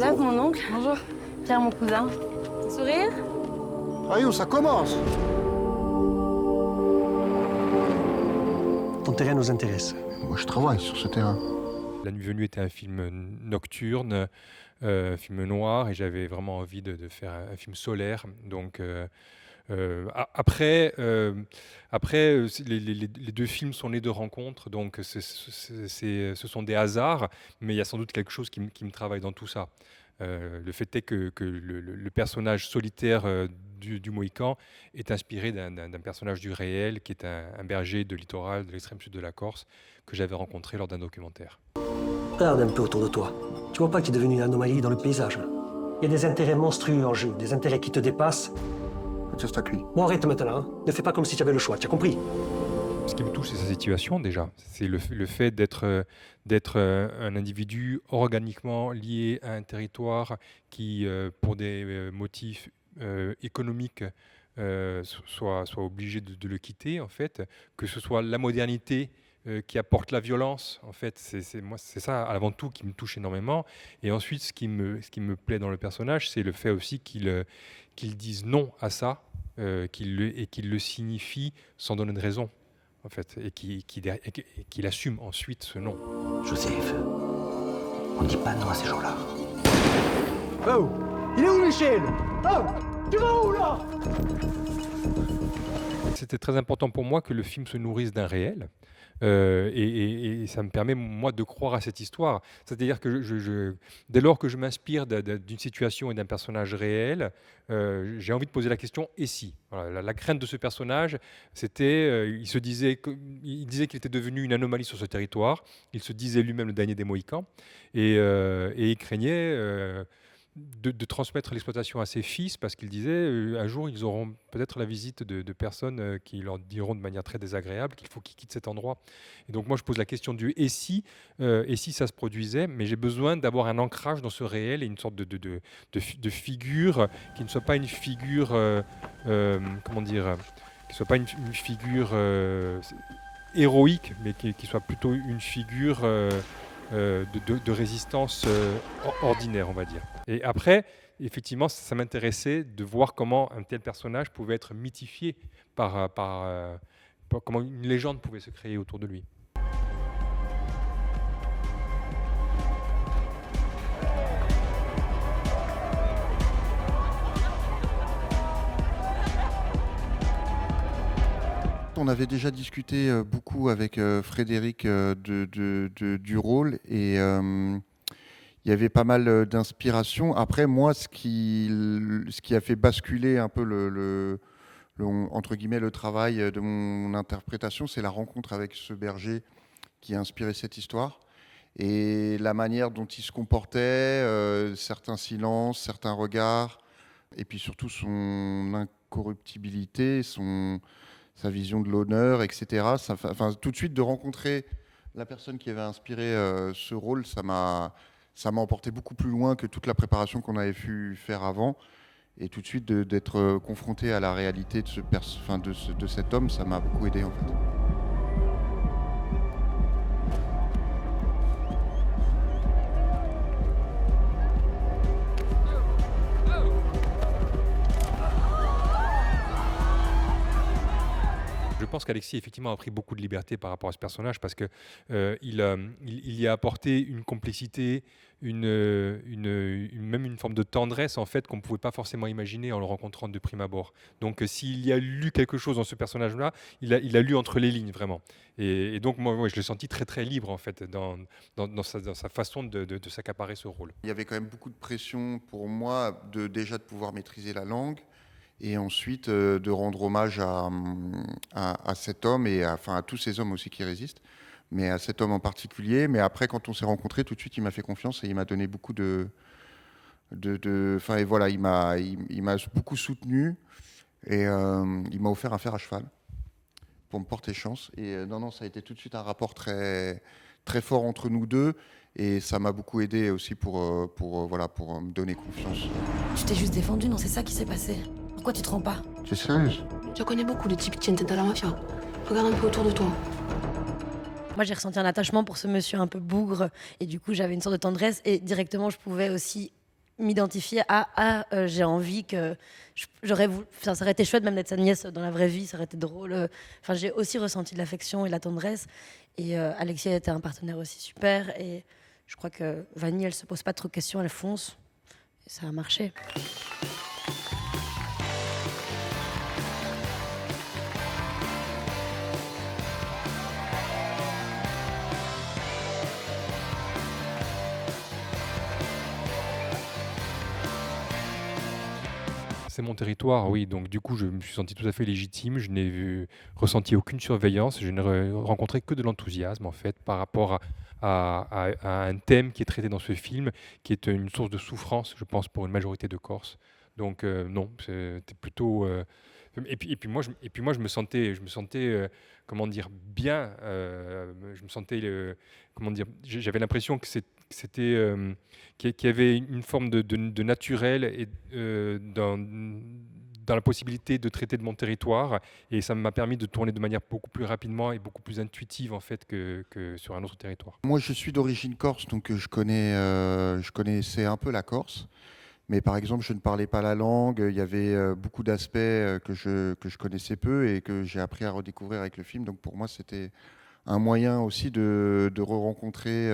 Joseph, mon oncle. Bonjour. Pierre, mon cousin. Sourire. Allez, ça commence. Ton terrain nous intéresse. Moi, je travaille sur ce terrain. La Nuit venue était un film nocturne, film noir, et j'avais vraiment envie de faire un film solaire. Donc après, les deux films sont nés de rencontres, donc ce sont des hasards, mais il y a sans doute quelque chose qui me travaille dans tout ça. Le fait est que le personnage solitaire du Mohican est inspiré d'un personnage du réel, qui est un berger de littoral de l'extrême sud de la Corse, que j'avais rencontré lors d'un documentaire. Regarde un peu autour de toi. Tu vois pas que tu es devenu une anomalie dans le paysage, là? Il y a des intérêts monstrueux en jeu, des intérêts qui te dépassent. C'est à lui. Bon, arrête maintenant, hein. Ne fais pas comme si tu avais le choix, tu as compris? Ce qui me touche, c'est sa situation déjà. C'est le fait d'être un individu organiquement lié à un territoire qui, pour des motifs économiques, soit obligé de le quitter, en fait. Que ce soit la modernité qui apporte la violence, en fait. C'est ça, avant tout, qui me touche énormément. Et ensuite, ce qui me plaît dans le personnage, c'est le fait aussi qu'il dise non à ça, qu'il le signifie sans donner de raison, en fait, et qu'il assume ensuite ce non. Joseph, on ne dit pas non à ces gens-là. Oh! Il est où, Michel? Oh! Tu vas où, là? C'était très important pour moi que le film se nourrisse d'un réel. Et ça me permet, moi, de croire à cette histoire. C'est-à-dire que dès lors que je m'inspire d'une situation et d'un personnage réel, j'ai envie de poser la question « et si ?» Voilà, la crainte de ce personnage, c'était, il disait qu'il était devenu une anomalie sur ce territoire, il se disait lui-même le dernier des Mohicans, et il craignait de transmettre l'exploitation à ses fils, parce qu'il disait un jour ils auront peut-être la visite de personnes qui leur diront de manière très désagréable qu'il faut qu'ils quittent cet endroit. Et donc moi je pose la question du et si ça se produisait, mais j'ai besoin d'avoir un ancrage dans ce réel et une sorte de figure qui ne soit pas une figure comment dire, qui soit pas une figure héroïque, mais qui soit plutôt une figure de résistance ordinaire, on va dire. Et après, effectivement, ça m'intéressait de voir comment un tel personnage pouvait être mythifié par comment une légende pouvait se créer autour de lui. On avait déjà discuté beaucoup avec Frédéric du rôle, et il y avait pas mal d'inspiration. Après, moi, ce qui a fait basculer un peu entre guillemets, le travail de mon interprétation, c'est la rencontre avec ce berger qui a inspiré cette histoire. Et la manière dont il se comportait, certains silences, certains regards, et puis surtout son incorruptibilité, sa vision de l'honneur, etc. Tout de suite, de rencontrer la personne qui avait inspiré ce rôle, ça m'a emporté beaucoup plus loin que toute la préparation qu'on avait pu faire avant. Et tout de suite, d'être confronté à la réalité de cet homme, ça m'a beaucoup aidé, en fait. Je pense qu'Alexis effectivement a pris beaucoup de liberté par rapport à ce personnage, parce que il y a apporté une complexité, même une forme de tendresse, en fait, qu'on ne pouvait pas forcément imaginer en le rencontrant de prime abord. Donc s'il y a lu quelque chose dans ce personnage-là, il a lu entre les lignes, vraiment. Et donc moi, je l'ai senti très très libre, en fait, dans sa façon de s'accaparer ce rôle. Il y avait quand même beaucoup de pression pour moi déjà de pouvoir maîtriser la langue, et ensuite de rendre hommage à cet homme, et à tous ces hommes aussi qui résistent, mais à cet homme en particulier. Mais après, quand on s'est rencontrés, tout de suite, il m'a fait confiance et il m'a donné beaucoup et voilà, il m'a beaucoup soutenu, et il m'a offert un fer à cheval pour me porter chance. Et non, ça a été tout de suite un rapport très, très fort entre nous deux, et ça m'a beaucoup aidé aussi pour me donner confiance. Tu t'es juste défendu, non? C'est ça qui s'est passé. Pourquoi tu te rends pas? Tu es sérieuse? Je connais beaucoup de types qui tiennent tête à la mafia. Regarde un peu autour de toi. Moi, j'ai ressenti un attachement pour ce monsieur un peu bougre, et du coup, j'avais une sorte de tendresse, et directement, je pouvais aussi m'identifier à j'ai envie que ça aurait été chouette même d'être sa nièce dans la vraie vie, ça aurait été drôle. Enfin, j'ai aussi ressenti de l'affection et de la tendresse. Et Alexia était un partenaire aussi super. Et je crois que Vanille, elle se pose pas trop de questions, elle fonce. Et ça a marché. C'est mon territoire, oui. Donc du coup, je me suis senti tout à fait légitime. Je n'ai ressenti aucune surveillance. Je n'ai rencontré que de l'enthousiasme, en fait, par rapport à un thème qui est traité dans ce film, qui est une source de souffrance, je pense, pour une majorité de Corses. Donc non, c'était plutôt... et puis moi, je me sentais comment dire, bien. Je me sentais, comment dire, j'avais l'impression que c'était qu'il y avait une forme de naturel et dans la possibilité de traiter de mon territoire, et ça m'a permis de tourner de manière beaucoup plus rapidement et beaucoup plus intuitive en fait que sur un autre territoire. Moi, je suis d'origine corse, donc je connaissais un peu la Corse. Mais par exemple, je ne parlais pas la langue. Il y avait beaucoup d'aspects que je connaissais peu et que j'ai appris à redécouvrir avec le film. Donc pour moi, c'était un moyen aussi de re-rencontrer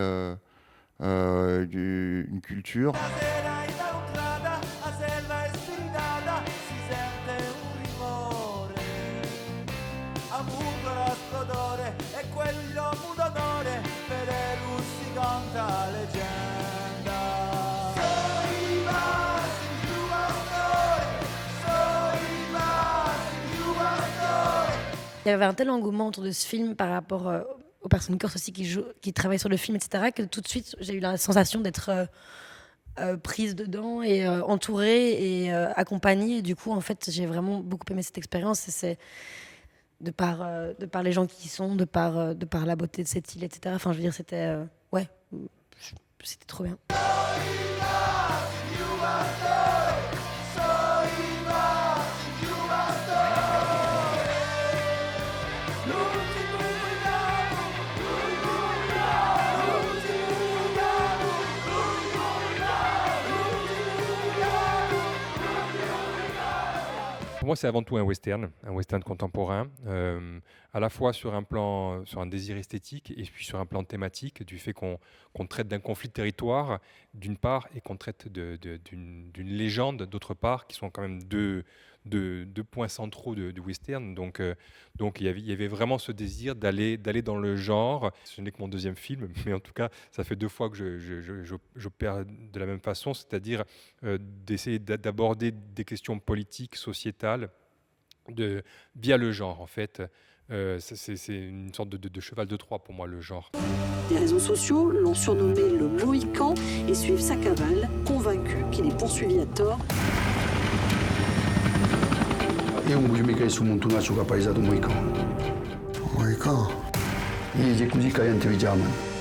une culture. Il y avait un tel engouement autour de ce film par rapport aux personnes corses aussi qui travaillent sur le film, etc., que tout de suite, j'ai eu la sensation d'être prise dedans et entourée et accompagnée. Et du coup, en fait, j'ai vraiment beaucoup aimé cette expérience. Et c'est de par les gens qui y sont, de par la beauté de cette île, etc. Enfin, je veux dire, c'était... ouais, c'était trop bien. Pour moi, c'est avant tout un western contemporain, à la fois sur un désir esthétique et puis sur un plan thématique, du fait qu'on traite d'un conflit de territoire, d'une part, et qu'on traite d'une légende, d'autre part, qui sont quand même deux points centraux du western. Donc il y avait vraiment ce désir d'aller dans le genre. Ce n'est que mon deuxième film, mais en tout cas, ça fait 2 fois que j'opère de la même façon, c'est-à-dire d'essayer d'aborder des questions politiques, sociétales, via le genre, en fait. C'est une sorte de cheval de Troie pour moi, le genre. Les réseaux sociaux l'ont surnommé le Mohican et suivent sa cavale, convaincus qu'il est poursuivi à tort. Io non voglio mica che su Montunacio che ha paesato Mohican. Mohican? È così che niente vi chiamano.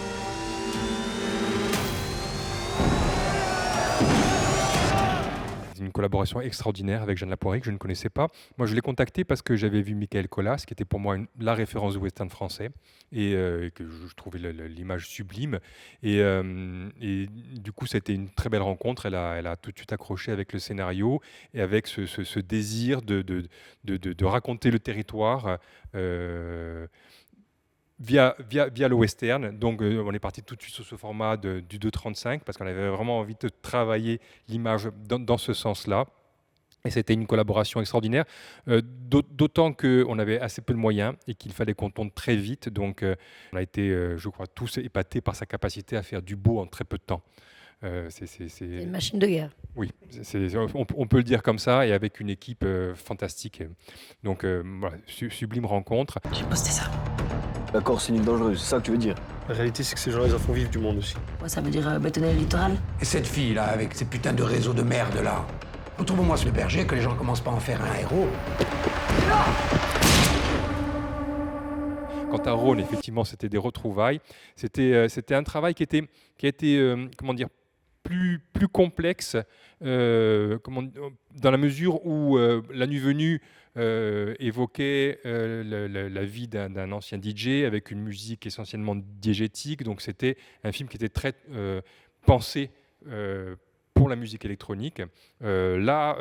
Une collaboration extraordinaire avec Jeanne Lapoiré que je ne connaissais pas. Moi, je l'ai contacté parce que j'avais vu Michael Colas, qui était pour moi la référence du western français, et que je trouvais l'image sublime. Et du coup, c'était une très belle rencontre. Elle a tout de suite accroché avec le scénario et avec ce désir de raconter le territoire via le western. Donc on est parti tout de suite sur ce format du 2:35 parce qu'on avait vraiment envie de travailler l'image dans ce sens-là. Et c'était une collaboration extraordinaire, d'autant qu'on avait assez peu de moyens et qu'il fallait qu'on tourne très vite. Donc on a été, je crois, tous épatés par sa capacité à faire du beau en très peu de temps. C'est une machine de guerre. Oui, on peut le dire comme ça, et avec une équipe fantastique. Donc voilà, sublime rencontre. J'ai posté ça. La Corse, c'est une île dangereuse, c'est ça que tu veux dire? La réalité, c'est que ces gens, ils en font vivre du monde aussi. Ouais, ça veut dire bétonner le littoral. Et cette fille-là, avec ces putains de réseaux de merde là, retrouve-moi sur le berger, que les gens commencent pas à en faire un héros. Quant à Rhône, effectivement, c'était des retrouvailles. C'était un travail qui a été comment dire, plus complexe, dans la mesure où La Nuit Venue évoquait la vie d'un ancien DJ avec une musique essentiellement diégétique. Donc c'était un film qui était très pensé pour la musique électronique. Là,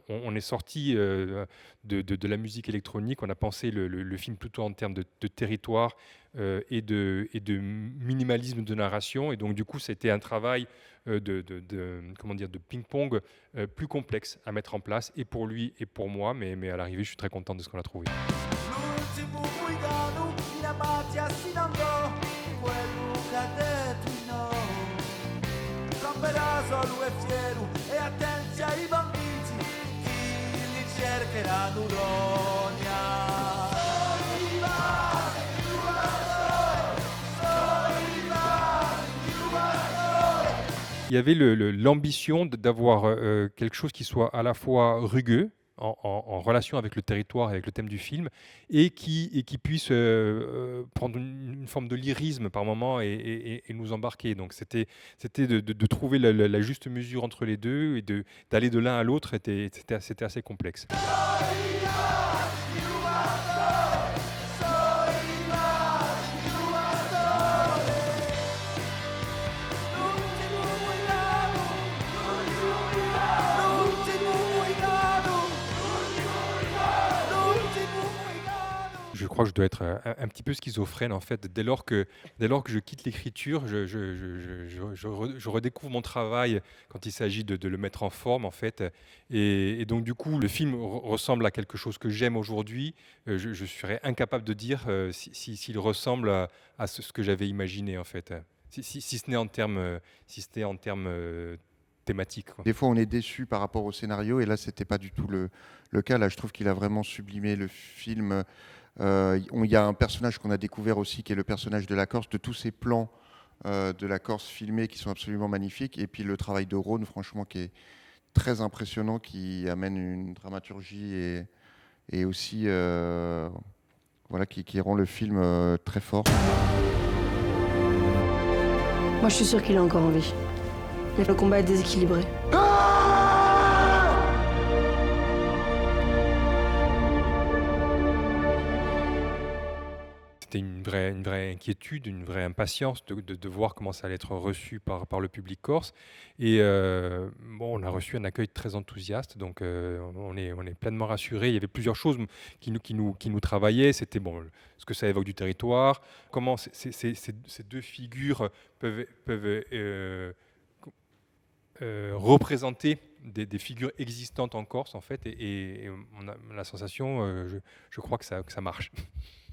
on est sorti de la musique électronique, on a pensé le film plutôt en termes de territoire et de minimalisme de narration. Et donc, du coup, c'était un travail comment dire, de ping-pong plus complexe à mettre en place, et pour lui et pour moi. Mais à l'arrivée, je suis très content de ce qu'on a trouvé. Il y avait l'ambition d'avoir quelque chose qui soit à la fois rugueux, en relation avec le territoire et avec le thème du film, et qui puisse prendre une forme de lyrisme par moment et nous embarquer. Donc c'était de trouver la juste mesure entre les deux, et d'aller de l'un à l'autre. C'était assez complexe. Je crois que je dois être un petit peu schizophrène, en fait. Dès lors que je quitte l'écriture, je redécouvre mon travail quand il s'agit de le mettre en forme, en fait. Et donc, du coup, le film ressemble à quelque chose que j'aime aujourd'hui. Je serais incapable de dire s'il ressemble à ce que j'avais imaginé, en fait. Si ce n'est en termes thématiques, quoi. Des fois, on est déçu par rapport au scénario, et là, c'était pas du tout le cas. Là, je trouve qu'il a vraiment sublimé le film. Il y a un personnage qu'on a découvert aussi, qui est le personnage de la Corse, de tous ces plans de la Corse filmés qui sont absolument magnifiques, et puis le travail de Rhône, franchement, qui est très impressionnant, qui amène une dramaturgie et aussi voilà, qui rend le film très fort. Moi, je suis sûre qu'il est encore en vie. Le combat est déséquilibré. C'était une vraie inquiétude, une vraie impatience de voir comment ça allait être reçu par le public corse. Et on a reçu un accueil très enthousiaste, donc on est pleinement rassurés. Il y avait plusieurs choses qui nous travaillaient. C'était ce que ça évoque du territoire, comment ces deux figures peuvent représenter des figures existantes en Corse, en fait. Et on a la sensation, je crois que ça marche.